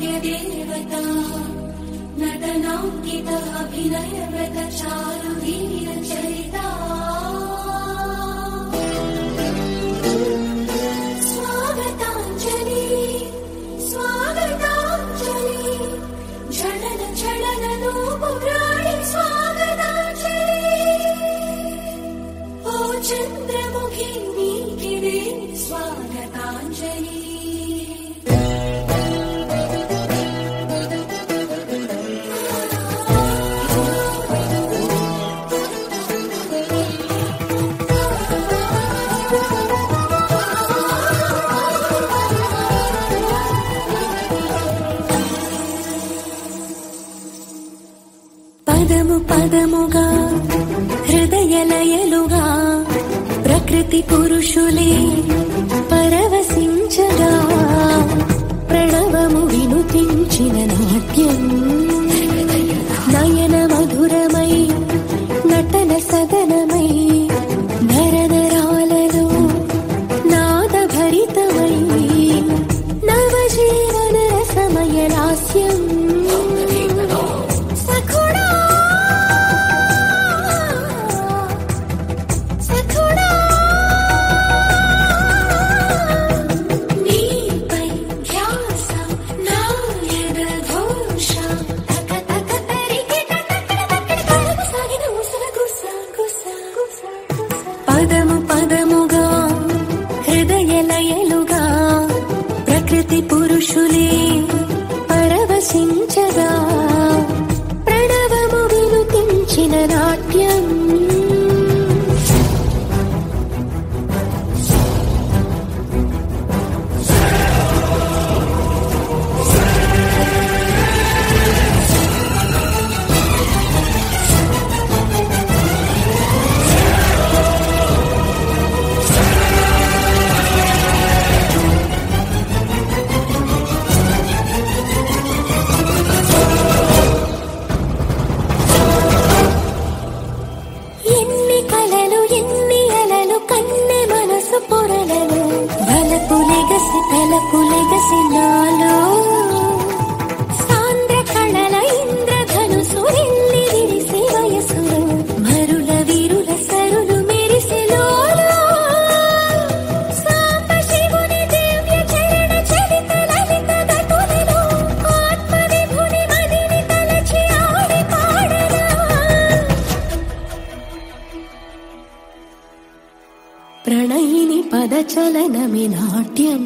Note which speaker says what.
Speaker 1: देवता नटनाङ्कित अभिनय व्रत चारु वीर चरिता स्वागताञ्जलि स्वागताञ्जलि झलन झलन नूपुराणि स्वागताञ्जलि ओ चन्द्रमुखी नीकिरे स्वागताञ्जलि పదము పదముగా హృదయలయలుగా ప్రకృతి పురుషులే పరవశించగా ప్రణవము వినుతించిన నాట్యం నయన మధురమై నటన సదనమై నరనరాలలో నాదభరితమై నవజీవన రసమయ లాస్యం పదము పదముగా హృదయలయలుగా ప్రకృతి పురుషులే పరవశించగా ప్రణవము వినుతించిన నాట్యం తలపులెగసి నాలో సాంద్ర కళల ఇంద్రధనుసు వెళ్ళి విరిసి వయసులో మరుల వీరుల సరులు మెరిసెలోలో సాంబ శివుని దివ్య చరణ చరిత లలిత గతులలో ఆత్మ విభుని మదిని తలచి ఆడి పాడనా ప్రణయిని పదచలనమి నాట్యం